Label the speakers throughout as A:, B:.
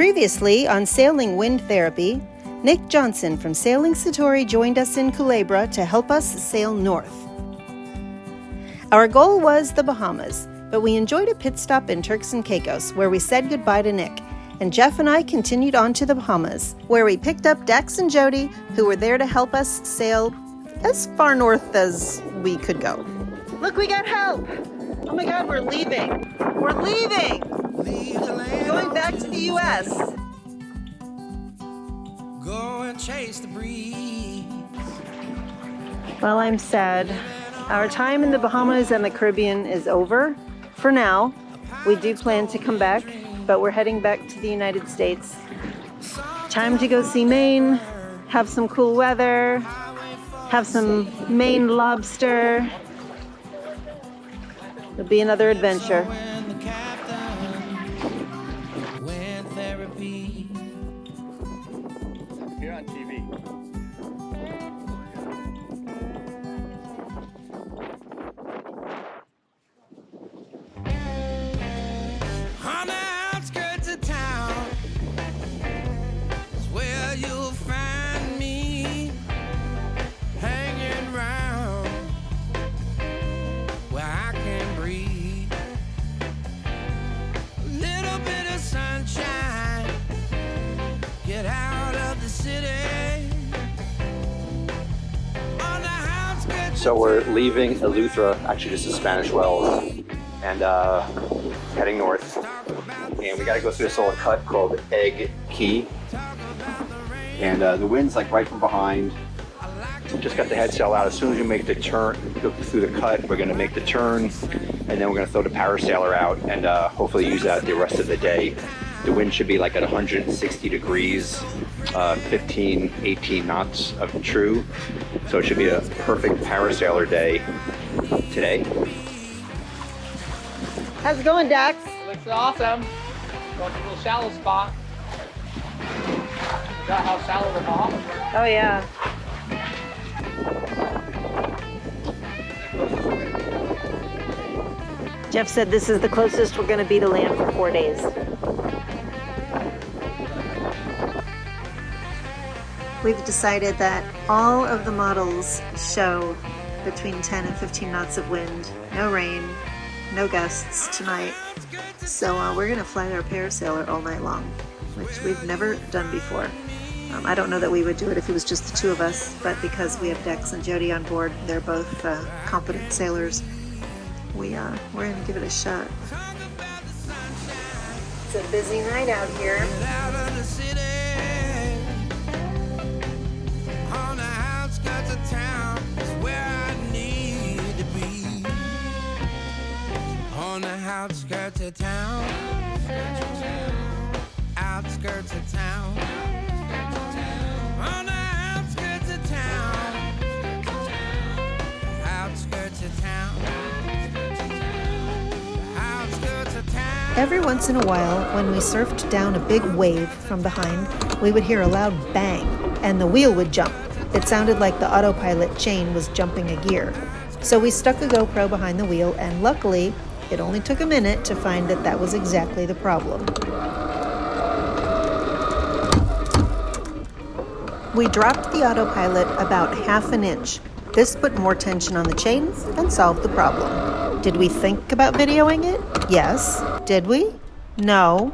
A: Previously on Sailing Wind Therapy, Nick Johnson from Sailing Satori joined us in Culebra to help us sail north. Our goal was the Bahamas, but we enjoyed a pit stop in Turks and Caicos where we said goodbye to Nick, and Jeff and I continued on to the Bahamas, where we picked up Dax and Jody, who were there to help us sail as far north as we could go. Look, we got help! Oh my God, we're leaving! We're leaving! Going back to the U.S. Go and chase the breeze. Well, I'm sad. Our time in the Bahamas and the Caribbean is over. For now, we do plan to come back, but we're heading back to the United States. Time to go see Maine, have some cool weather, have some Maine lobster. It'll be another adventure.
B: Here on TV.
C: On the outskirts of town is where you'll find me, hanging round where I can breathe. A little bit of sunshine, get out of the city. On the outskirts.
B: So we're leaving Eleuthera, actually just the Spanish Wells, and heading north. And we got to go through this little cut called Egg Key. And the wind's like right from behind. Just got the head sail out. As soon as we make the turn, go through the cut, we're going to make the turn, and then we're going to throw the Parasailor out and hopefully use that the rest of the day. The wind should be like at 160 degrees, 15, 18 knots of true. So it should be a perfect Parasailor day today.
A: How's it going, Dax?
D: Looks awesome. Going to a little shallow spot. Forgot how shallow the Bahamas are.
A: Oh yeah. Jeff said this is the closest we're going to be to land for 4 days. We've decided that all of the models show between 10 and 15 knots of wind, no rain, no gusts tonight. So we're going to fly our Parasailor all night long, which we've never done before. I don't know that we would do it if it was just the two of us, but because we have Dax and Jody on board, they're both competent sailors, we're going to give it a shot. It's a busy night out here.
C: On the outskirts of town is where I need to be. On the outskirts of town, outskirts of town. On the outskirts of town, outskirts of town, outskirts of town.
A: Every once in a while, when we surfed down a big wave from behind, we would hear a loud bang, and the wheel would jump. It sounded like the autopilot chain was jumping a gear. So we stuck a GoPro behind the wheel, and luckily, it only took a minute to find that that was exactly the problem. We dropped the autopilot about half an inch. This put more tension on the chain and solved the problem. Did we think about videoing it? Yes. Did we? No.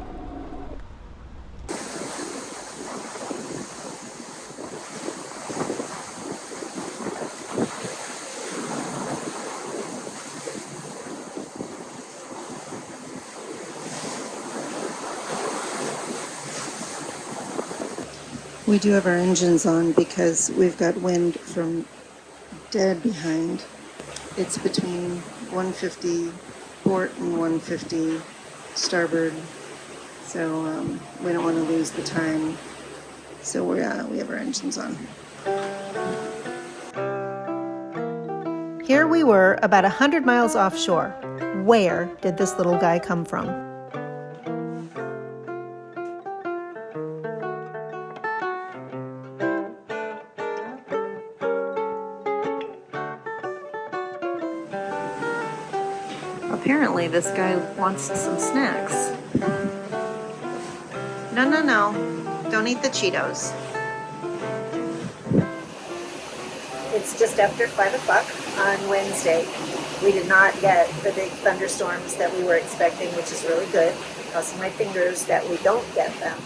A: We do have our engines on because we've got wind from dead behind. It's between 150 port and 150 starboard, so we don't want to lose the time. So we have our engines on. Here we were, about 100 miles offshore. Where did this little guy come from? Apparently this guy wants some snacks. No, no, no. Don't eat the Cheetos. It's just after 5 o'clock on Wednesday. We did not get the big thunderstorms that we were expecting, which is really good. Crossing my fingers that we don't get them.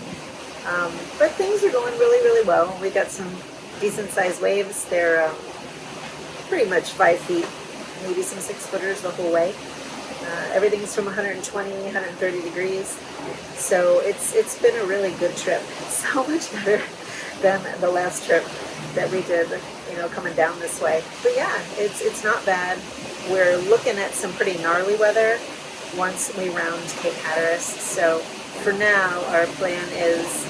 A: But things are going really, really well. We got some decent sized waves. They're pretty much 5 feet, maybe some 6-footers the whole way. Everything's from 120, 130 degrees. So it's been a really good trip. So much better than the last trip that we did, you know, coming down this way. But yeah, it's not bad. We're looking at some pretty gnarly weather once we round Cape Hatteras. So for now, our plan is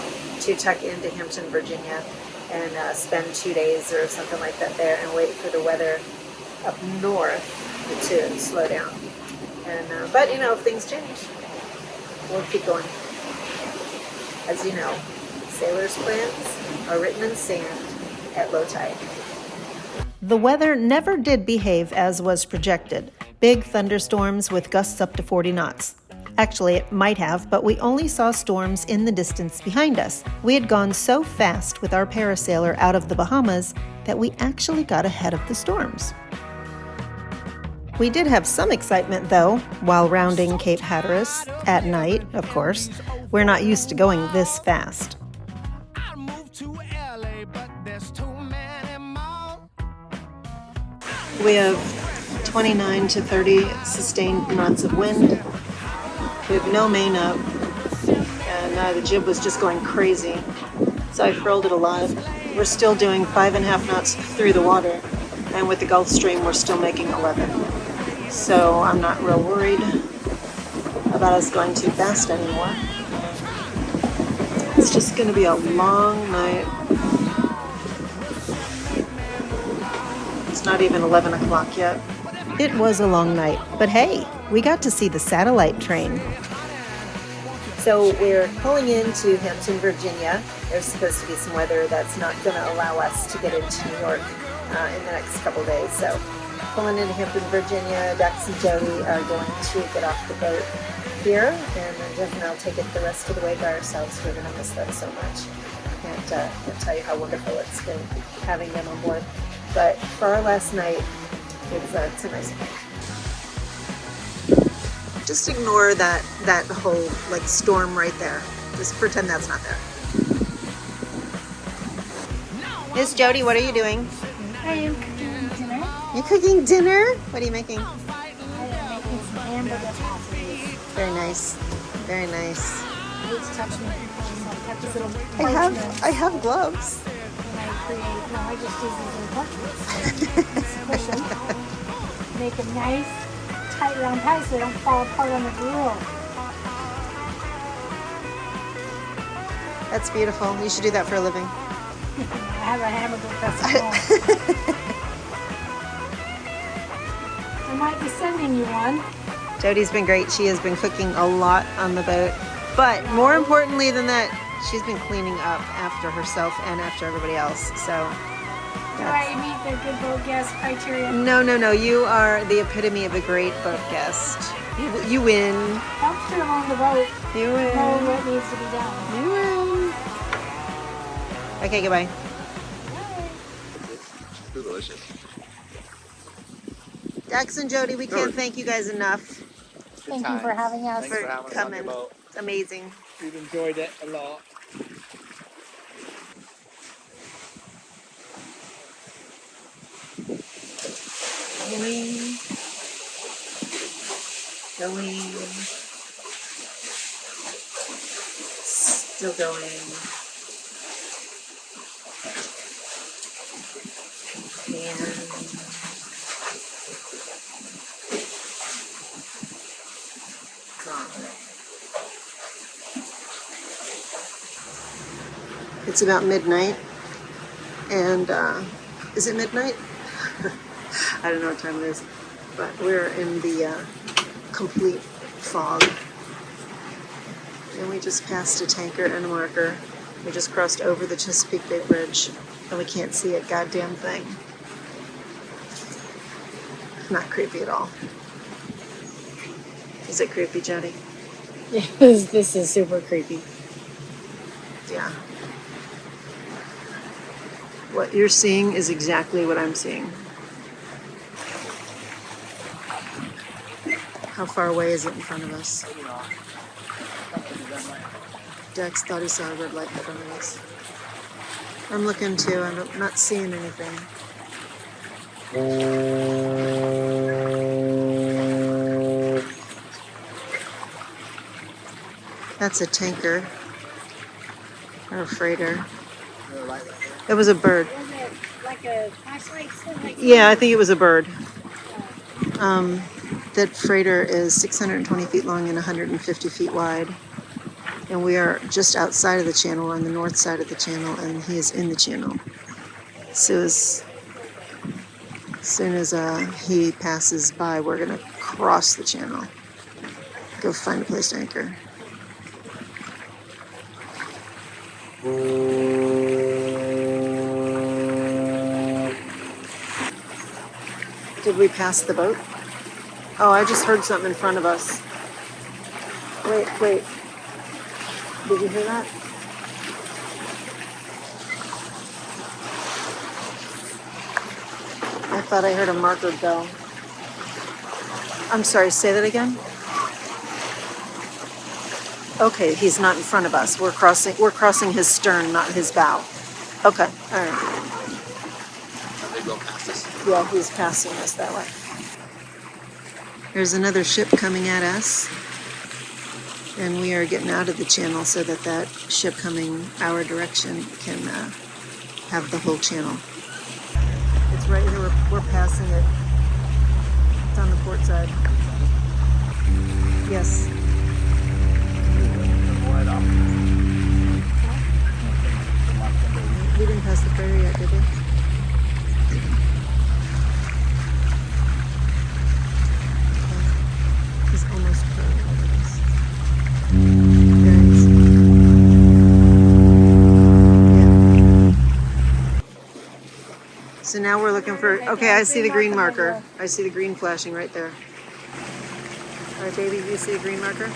A: to tuck into Hampton, Virginia, and spend 2 days or something like that there, and wait for the weather up north to slow down. And but you know, if things change, we'll keep going. As you know, sailors' plans are written in sand at low tide. The weather never did behave as was projected. Big thunderstorms with gusts up to 40 knots. Actually, it might have, but we only saw storms in the distance behind us. We had gone so fast with our Parasailor out of the Bahamas that we actually got ahead of the storms. We did have some excitement, though, while rounding Cape Hatteras, at night, of course. We're not used to going this fast. We have 29 to 30 sustained knots of wind. We have no main up, and the jib was just going crazy, so I furled it a lot. We're still doing 5.5 knots through the water, and with the Gulf Stream, we're still making 11. So I'm not real worried about us going too fast anymore. It's just going to be a long night. It's not even 11 o'clock yet. It was a long night, but hey, we got to see the satellite train. So we're pulling into Hampton, Virginia. There's supposed to be some weather that's not going to allow us to get into New York in the next couple days. So pulling into Hampton, Virginia, Dax and Jody are going to get off the boat here, and then Jeff and I'll take it the rest of the way by ourselves. We're going to miss them so much. Can't tell you how wonderful it's been having them on board. But for our last night, it's a nice night. Just ignore that whole like storm right there. Just pretend that's not there. Miss Jody, what are you doing?
E: I am cooking dinner.
A: You cooking dinner? What are you making?
E: I am making some hamburger pasties.
A: Very nice. Very nice.
E: I hate to touch me. So I got these little parchments.
A: I have gloves.
E: And I create, no, I just use these little parchments. Squish them. Make them nice, tight round pies so they don't fall apart on the grill.
A: That's beautiful. You should do that for a living.
E: I have a hamburger press at home. I might be sending you one.
A: Jody's been great. She has been cooking a lot on the boat. But more importantly than that, she's been cleaning up after herself and after everybody else. So
E: Do I meet the good boat guest criteria?
A: No. You are the epitome of a great boat guest. You win.
E: Helps her on the boat.
A: You win.
E: Know what needs to be done.
A: You win. Okay, goodbye.
B: It's delicious.
A: Dax and Jody, we can't thank you guys enough
E: Thank you for having us.
B: Thanks for having us on your
A: coming.
B: boat.
A: It's amazing.
D: We've enjoyed it a lot.
A: Going. Still going. And gone. It's about midnight, and is it midnight? I don't know what time it is, but we're in the complete fog. And we just passed a tanker and a marker. We just crossed over the Chesapeake Bay Bridge, and we can't see a goddamn thing. Not creepy at all. Is it creepy, Jody?
E: This is super creepy.
A: Yeah. What you're seeing is exactly what I'm seeing. How far away is it in front of us? Dex thought he saw a red light in front of us. I'm looking too. I'm not seeing anything. That's a tanker or a freighter. It was a bird.
E: Was it like a flashlight? Like
A: Yeah, I think it was a bird. That freighter is 620 feet long and 150 feet wide. And we are just outside of the channel, on the north side of the channel, and he is in the channel. So as soon as he passes by, we're going to cross the channel. Go find a place to anchor. Did we pass the boat? Oh, I just heard something in front of us. Wait. Did you hear that? I thought I heard a marker go. I'm sorry, say that again? Okay, he's not in front of us. We're crossing his stern, not his bow. Okay, all right.
B: They go past us.
A: Yeah, he's passing us that way. There's another ship coming at us, and we are getting out of the channel so that that ship coming our direction can have the whole channel. It's right here. We're passing it. It's on the port side. Yes. We didn't pass the ferry yet, did we? He's almost curved over this. There he is. Yeah. So now we're looking for, okay, I see the green marker. I see the green flashing right there. All right, baby, you see the green marker?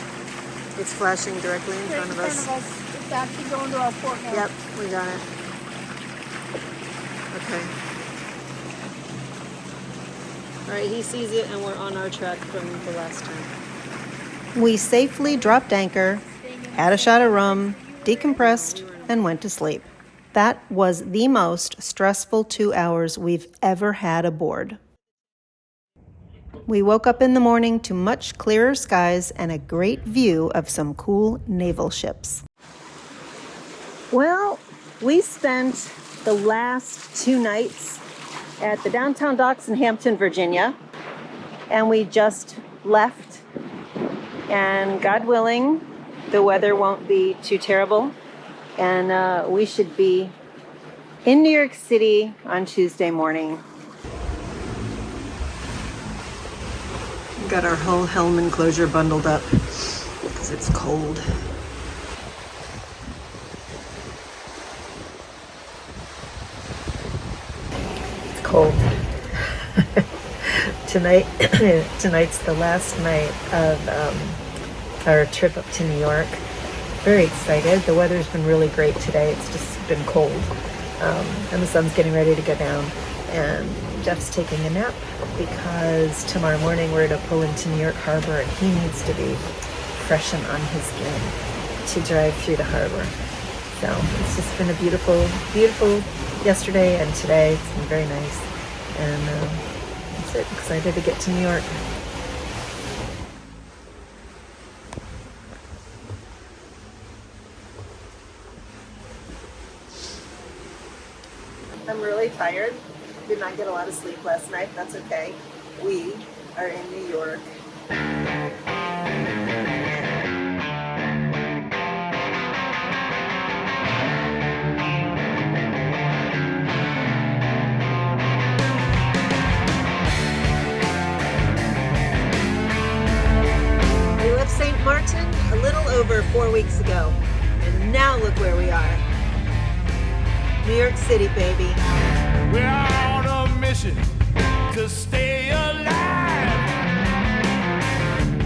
A: It's flashing directly in front of us.
E: It's actually going to our port now.
A: Yep, we got it. Okay. All right, he sees it and we're on our track from the last time. We safely dropped anchor, had a shot of rum, decompressed, and went to sleep. That was the most stressful 2 hours we've ever had aboard. We woke up in the morning to much clearer skies and a great view of some cool naval ships. Well, we spent the last 2 nights at the downtown docks in Hampton, Virginia, and we just left. And God willing, the weather won't be too terrible, and we should be in New York City on Tuesday morning. Got our whole helm enclosure bundled up because it's cold. It's cold. Tonight's the last night of our trip up to New York. Very excited. The weather's been really great today. It's just been cold. And the sun's getting ready to go down. And Jeff's taking a nap because tomorrow morning we're to pull into New York Harbor and he needs to be fresh and on his game to drive through the harbor. So it's just been a beautiful, beautiful yesterday and today. It's been very nice. And that's it. Excited to get to New York. I'm really tired. Did not get a lot of sleep last night. That's okay. We are in New York. We left St. Martin a little over 4 weeks ago. And now look where we are. New York City, baby.
C: We're on a mission to stay alive.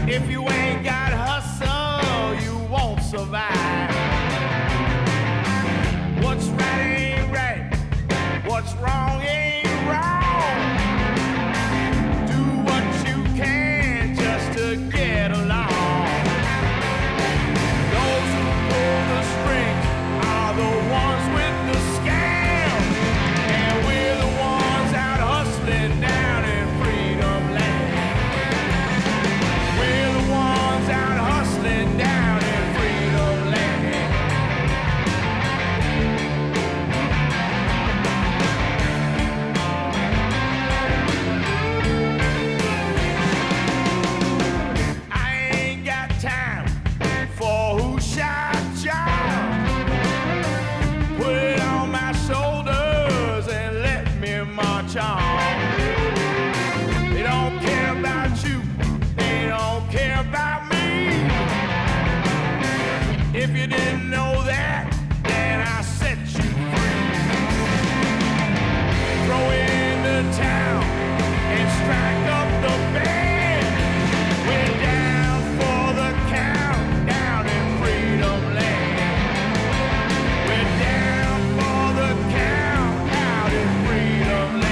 C: If you ain't got hustle, you won't survive. know that, then I set you free. Throw in the town and strike up the band. We're down for the count down in Freedom Land. We're down for the count out in Freedom Land.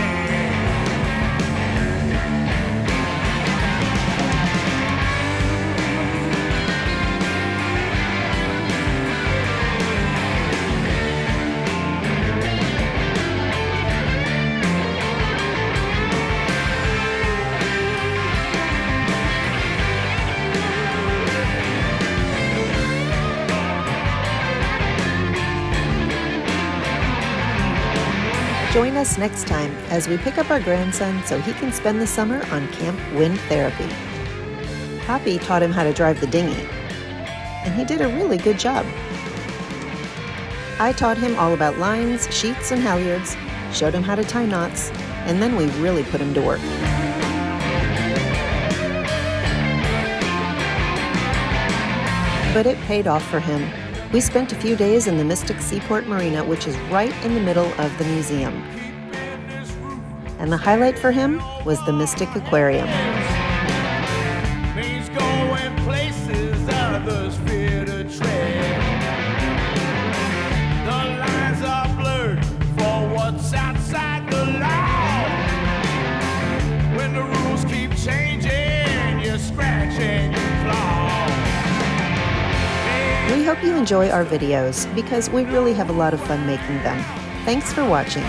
A: Join us next time as we pick up our grandson so he can spend the summer on Camp Wind Therapy. Poppy taught him how to drive the dinghy, and he did a really good job. I taught him all about lines, sheets, and halyards, showed him how to tie knots, and then we really put him to work. But it paid off for him. We spent a few days in the Mystic Seaport Marina, which is right in the middle of the museum. And the highlight for him was the Mystic Aquarium.
C: Means going places others fear to tread. The lines are blurred for what's outside the law. When the rules keep changing, you scratch and you claw.
A: We hope you enjoy our videos because we really have a lot of fun making them. Thanks for watching.